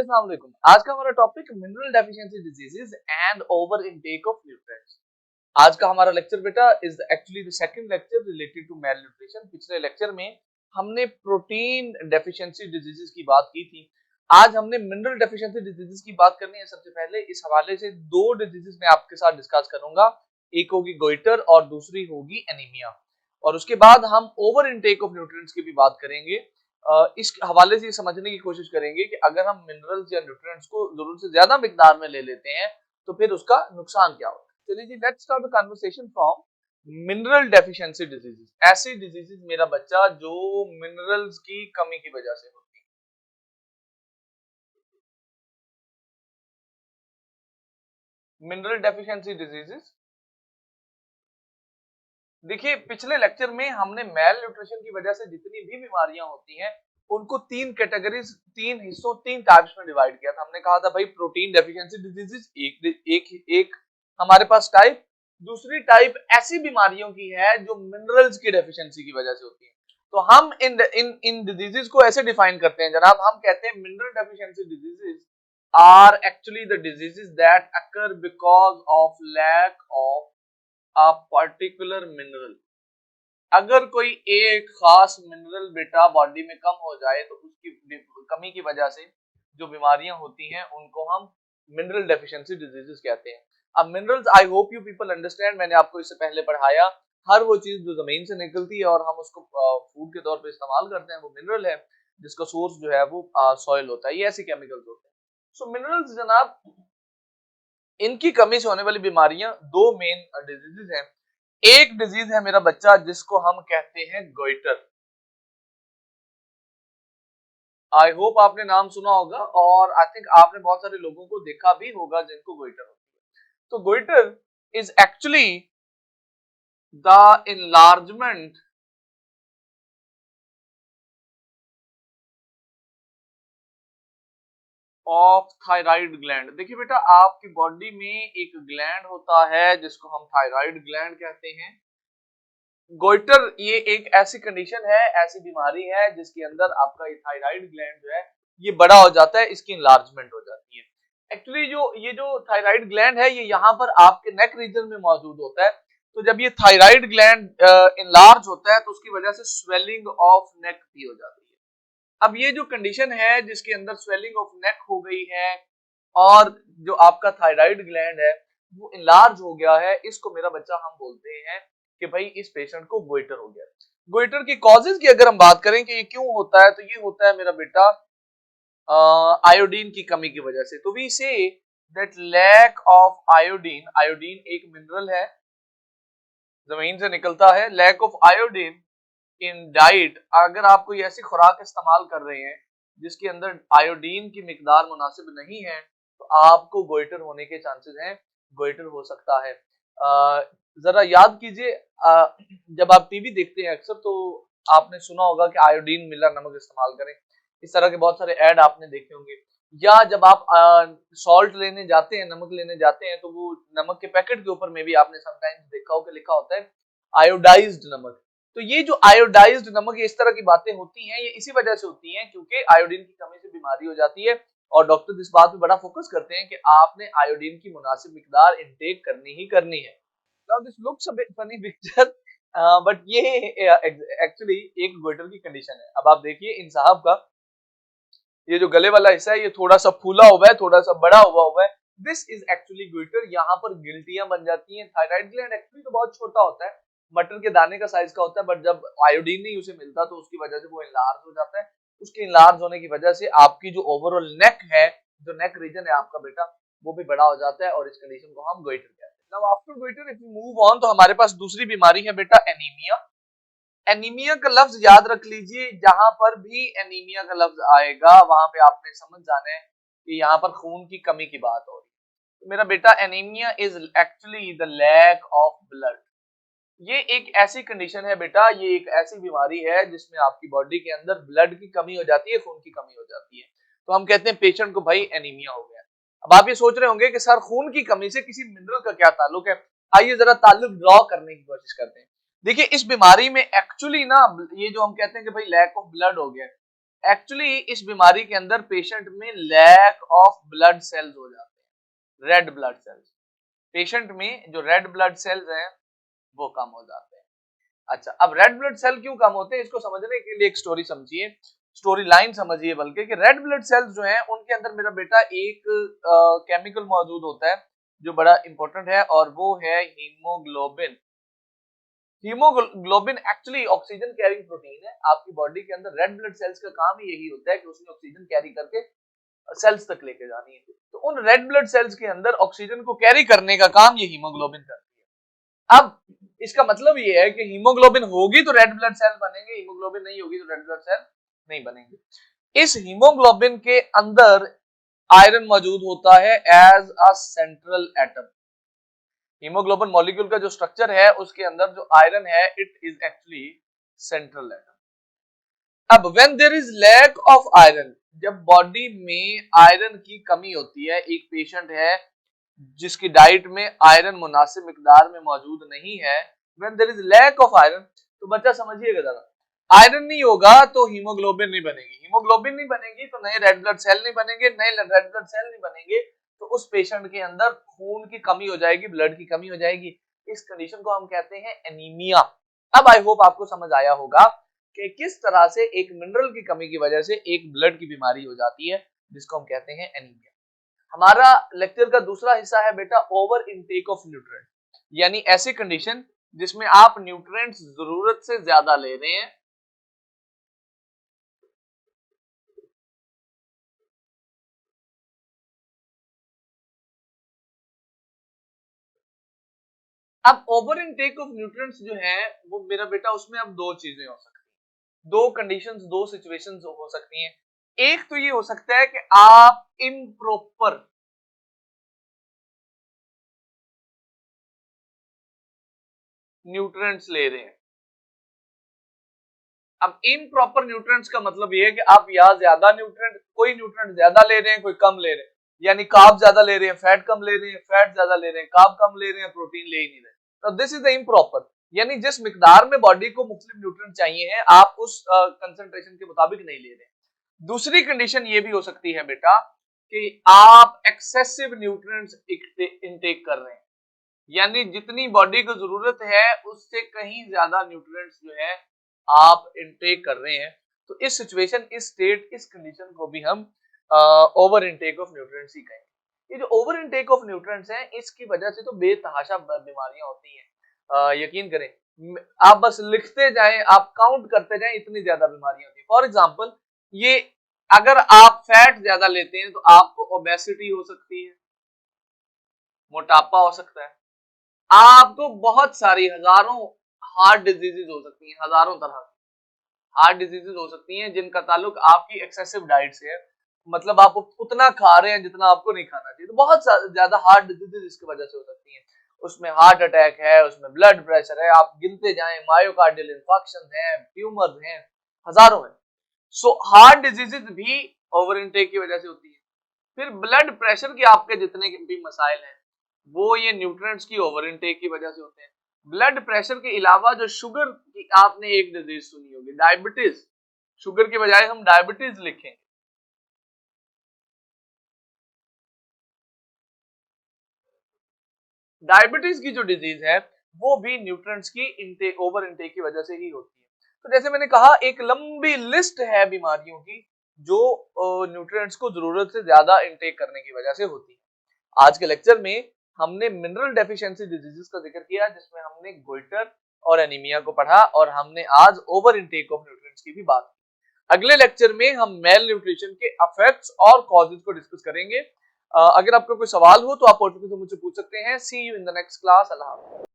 अस्सलाम वालेकुम। आज का हमारा topic mineral deficiency diseases and over intake of nutrients. आज का हमारा लेक्चर बेटा is actually the second lecture related to malnutrition. पिछले लेक्चर में हमने प्रोटीन डेफिशिएंसी डिजीजेस की बात की थी। आज हमने मिनरल डेफिशिएंसी डिजीजेस की बात करनी है। सबसे पहले इस हवाले से दो डिजीजेस मैं आपके साथ डिस्कस करूंगा। एक होगी गोइटर और दूसरी होगी एनीमिया। और उसके बाद हम ओवर इनटेक ऑफ न्यूट्रिएंट्स की भी बात करेंगे। इस हवाले से समझने की कोशिश करेंगे कि अगर हम मिनरल्स या न्यूट्रिएंट्स को जरूरत से ज्यादा मिकदार में ले लेते हैं तो फिर उसका नुकसान क्या होता है। चलिए जी, let's start the conversation from mineral deficiency diseases. ऐसी डिजीजेस मेरा बच्चा जो मिनरल्स की कमी की वजह से होती है। मिनरल डेफिशिएंसी डिजीजेस, देखिए पिछले लेक्चर में हमने मेल न्यूट्रिशन की वजह से जितनी भी बीमारियां होती हैं उनको तीन कैटेगरीज, तीन हिस्सों, तीन टाइप्स में डिवाइड किया था। हमने कहा था भाई प्रोटीन डेफिशिएंसी डिजीजेस एक हमारे पास टाइप, दूसरी टाइप ऐसी बीमारियों की है जो मिनरल्स की डेफिशिएंसी की वजह से होती है। तो हम इन इन इन डिजीजेस को ऐसे डिफाइन करते हैं जनाब, हम कहते हैं mineral deficiency diseases are actually the diseases that occur because of lack of a particular mineral. अगर कोई एक खास मिनरल बेटा बॉडी में कम हो जाए तो उसकी कमी की वजह से जो बीमारियां होती हैं उनको हम मिनरल डेफिशिएंसी डिजीजेस कहते हैं। अब minerals, I hope you people understand, मैंने आपको इससे पहले पढ़ाया, हर वो चीज जो जमीन से निकलती है और हम उसको फूड के तौर पे इस्तेमाल करते हैं वो मिनरल है, जिसका सोर्स जो है वो सॉइल होता है। ये ऐसे केमिकल्स होते हैं। सो मिनरल्स जनाब, इनकी कमी से होने वाली बीमारियां दो मेन डिजीजेस हैं। एक डिजीज है मेरा बच्चा जिसको हम कहते हैं गोइटर। आई होप आपने नाम सुना होगा और आई थिंक आपने बहुत सारे लोगों को देखा भी होगा जिनको गोइटर होती है। तो goitre is actually the enlargement of thyroid gland. देखिए बेटा, आपकी बॉडी में एक ग्लैंड होता है जिसको हम थायराइड ग्लैंड कहते हैं। गोइटर ये एक ऐसी कंडीशन है, ऐसी बीमारी है जिसके अंदर आपका ये थायराइड ग्लैंड जो है ये बड़ा हो जाता है, इसकी इनलार्जमेंट हो जाती है। एक्चुअली जो थायराइड ग्लैंड है ये यहाँ पर आपके नेक रीजन में मौजूद होता है। तो जब ये थायराइड ग्लैंड इनलार्ज होता है तो उसकी वजह से स्वेलिंग ऑफ नेक भी हो जाती है। अब ये जो कंडीशन है जिसके अंदर स्वेलिंग ऑफ नेक हो गई है और जो आपका थायराइड ग्लैंड है वो इनलार्ज हो गया है, इसको मेरा बच्चा हम बोलते हैं कि भाई इस पेशेंट को गोइटर हो गया। गोइटर की कॉजेज की अगर हम बात करें कि ये क्यों होता है, तो ये होता है मेरा बेटा आयोडीन की कमी की वजह से। तो we say that lack of iodine, iodine एक मिनरल है, जमीन से निकलता है। Lack of iodine in diet, अगर आप कोई ऐसी खुराक इस्तेमाल कर रहे हैं जिसके अंदर आयोडीन की मिकदार मुनासिब नहीं है तो आपको गोइटर होने के चांसेस हैं, गोइटर हो सकता है। जरा याद कीजिए, जब आप टीवी देखते हैं अक्सर तो आपने सुना होगा कि आयोडीन मिला नमक इस्तेमाल करें। इस तरह के बहुत सारे ऐड आपने देखे होंगे। या जब आप सॉल्ट लेने जाते हैं, नमक लेने जाते हैं, तो वो नमक के पैकेट के ऊपर में भी आपने समटाइम्स देखा हो कि लिखा होता है आयोडाइज्ड नमक। तो ये जो आयोडाइज्ड नमक, ये इस तरह की बातें होती हैं, ये इसी वजह से होती हैं क्योंकि आयोडीन की कमी से बीमारी हो जाती है और डॉक्टर इस बात पे बड़ा फोकस करते हैं कि आपने आयोडीन की मुनासिब मिकदार इनटेक करनी ही करनी है। Now this looks a bit funny picture, but ये एक्चुअली एक गोइटर की कंडीशन है। अब आप देखिए इन साहब का ये जो गले वाला हिस्सा है ये थोड़ा सा फूला हुआ है, थोड़ा सा बड़ा हुआ है। This is actually goitre. यहाँ पर गिल्टियां बन जाती हैं। थायराइड ग्लैंड एक्चुअली तो बहुत छोटा होता है, मटर के दाने का साइज का होता है, बट जब आयोडीन नहीं उसे मिलता तो उसकी वजह से वो इनलार्ज हो जाता है। उसके इनलार्ज होने की वजह से आपकी जो ओवरऑल नेक है, जो नेक रीजन है आपका बेटा, वो भी बड़ा हो जाता है और इस कंडीशन को हम गोइटर कहते हैं। Now after goitre if we move on, तो हमारे पास दूसरी बीमारी है बेटा एनीमिया। एनीमिया का लफ्ज याद रख लीजिए, जहां पर भी एनीमिया का लफ्ज आएगा वहां पे आपने समझ जाना है कि यहाँ पर खून की कमी की बात हो रही है। तो मेरा बेटा anaemia is actually the lack of blood. ये एक ऐसी कंडीशन है बेटा, ये एक ऐसी बीमारी है जिसमें आपकी बॉडी के अंदर ब्लड की कमी हो जाती है, खून की कमी हो जाती है। तो हम कहते हैं पेशेंट को भाई एनीमिया हो गया। अब आप ये सोच रहे होंगे कि सर खून की कमी से किसी मिनरल का क्या ताल्लुक है। आइए जरा ताल्लुक ड्रॉ करने की कोशिश करते हैं। देखिए इस बीमारी में एक्चुअली ना, ये जो हम कहते हैं कि भाई लैक ऑफ ब्लड हो गया, एक्चुअली इस बीमारी के अंदर पेशेंट में लैक ऑफ ब्लड सेल्स हो जाते हैं, रेड ब्लड सेल्स। पेशेंट में जो रेड ब्लड सेल्स हैं वो कम हो जाते हैं। अच्छा, अब रेड ब्लड सेल क्यों कम होते हैं इसको समझने के लिए एक स्टोरी समझिए, स्टोरी लाइन समझिए बल्कि, कि रेड ब्लड सेल्स जो हैं उनके अंदर मेरा बेटा एक केमिकल मौजूद होता है जो बड़ा इंपॉर्टेंट है, और वो है haemoglobin. Haemoglobin actually oxygen carrying protein है। आपकी बॉडी के अंदर रेड ब्लड सेल्स का काम ही यही होता है कि उसने ऑक्सीजन कैरी करके सेल्स तक लेके जानी है। तो उन रेड ब्लड सेल्स के अंदर ऑक्सीजन को कैरी करने का काम ये हीमोग्लोबिन करती है। अब इसका मतलब ये है कि हीमोग्लोबिन होगी तो रेड ब्लड सेल बनेंगे, हीमोग्लोबिन नहीं होगी तो रेड ब्लड सेल नहीं बनेंगे। इस हीमोग्लोबिन के अंदर आयरन मौजूद होता है as a central atom. Haemoglobin molecule का जो स्ट्रक्चर है उसके अंदर जो आयरन है it is actually central atom. अब when there is lack of iron, जब बॉडी में आयरन की कमी होती है, एक पेशेंट है जिसकी डाइट में आयरन मुनासिब मिकदार में मौजूद नहीं है, when there is lack of iron, तो बच्चा समझिएगा जरा, आयरन नहीं होगा तो हीमोग्लोबिन नहीं बनेगी, हीमोग्लोबिन नहीं बनेगी तो नए रेड ब्लड सेल नहीं बनेंगे, नए रेड ब्लड सेल नहीं बनेंगे तो उस पेशेंट के अंदर खून की कमी हो जाएगी, ब्लड की कमी हो जाएगी। इस कंडीशन को हम कहते हैं एनीमिया। अब आई होप आपको समझ आया होगा कि किस तरह से एक मिनरल की कमी की वजह से एक ब्लड की बीमारी हो जाती है जिसको हम कहते हैं एनीमिया। हमारा लेक्चर का दूसरा हिस्सा है बेटा ओवर इनटेक ऑफ न्यूट्रिएंट, यानी ऐसी कंडीशन जिसमें आप न्यूट्रिएंट्स जरूरत से ज्यादा ले रहे हैं। अब ओवर इनटेक ऑफ न्यूट्रिएंट्स जो है वो मेरा बेटा उसमें अब दो चीजें हो सकती हैं, दो कंडीशंस, दो सिचुएशंस हो सकती हैं। एक तो ये हो सकता है कि आप इम्प्रॉपर न्यूट्रिएंट्स ले रहे हैं। अब इम्प्रॉपर न्यूट्रिएंट्स का मतलब ये है कि आप या ज्यादा न्यूट्रिएंट, कोई न्यूट्रिएंट ज्यादा ले रहे हैं, कोई कम ले रहे हैं, यानी कार्ब ज्यादा ले रहे हैं, फैट कम ले रहे हैं, फैट ज्यादा ले रहे हैं, कार्ब कम ले रहे हैं, प्रोटीन ले ही नहीं रहे। तो दिस इज द इम्प्रॉपर, यानी जिस मिकदार में बॉडी को मुख्तलिफ न्यूट्रिएंट चाहिए हैं आप उस कंसंट्रेशन के मुताबिक नहीं ले रहे। दूसरी कंडीशन ये भी हो सकती है बेटा कि आप एक्सेसिव न्यूट्रिएंट्स इनटेक कर रहे हैं, यानी जितनी बॉडी को जरूरत है उससे कहीं ज्यादा न्यूट्रिएंट्स जो है आप इनटेक कर रहे हैं। तो इस सिचुएशन, इस स्टेट, इस कंडीशन को भी हम ओवर इनटेक ऑफ न्यूट्रिएंट्स ही कहेंगे। ये जो ओवर इनटेक ऑफ न्यूट्रिएंट्स हैं इसकी वजह से तो बेतहाशा बीमारियां होती हैं। यकीन करें, आप बस लिखते जाएं, आप काउंट करते जाएं, इतनी ज्यादा बीमारियां होती हैं। फॉर एग्जांपल, ये अगर आप फैट ज्यादा लेते हैं तो आपको ओबेसिटी हो सकती है, मोटापा हो सकता है, आपको बहुत सारी हजारों हार्ट डिजीजेज हो सकती हैं, हजारों तरह की हार्ट डिजीजेज हो सकती हैं जिनका ताल्लुक आपकी एक्सेसिव डाइट से है। मतलब आप उतना खा रहे हैं जितना आपको नहीं खाना चाहिए, तो बहुत ज्यादा हार्ट डिजीजेज इसकी वजह से हो सकती हैं। उसमें हार्ट अटैक है, उसमें ब्लड प्रेशर है, आप गिनते जाएं, मायोकार्डियल इंफार्क्शन है, ट्यूमर हैं, हजारों हैं। सो हार्ट डिजीजेज भी ओवर इनटेक की वजह से होती है। फिर ब्लड प्रेशर के आपके जितने भी मसाइल हैं वो ये न्यूट्रिएंट्स की ओवर इनटेक की वजह से होते हैं। ब्लड प्रेशर के अलावा जो शुगर की आपने एक डिजीज सुनी होगी, डायबिटीज, शुगर के बजाय हम डायबिटीज लिखें। डायबिटीज की जो डिजीज है वो भी न्यूट्रिएंट्स की इनटेक, ओवर इनटेक की वजह से ही होती है। तो जैसे मैंने कहा, एक लंबी लिस्ट है बीमारियों की जो न्यूट्रिएंट्स को जरूरत से ज्यादा इनटेक करने की वजह से होती है। आज के लेक्चर में हमने मिनरल डेफिशिएंसी डिजीजेस का जिक्र किया जिसमें हमने गोइटर और एनीमिया को पढ़ा, और हमने आज ओवर इनटेक ऑफ न्यूट्रिएंट्स की भी बात की। अगले लेक्चर में हम मेल न्यूट्रिशन के इफेक्ट्स और कॉजेज को डिस्कस करेंगे। अगर आपका कोई सवाल हो तो आप मुझसे पूछ सकते हैं। See you in the next class. अल्लाह हाफ़िज़।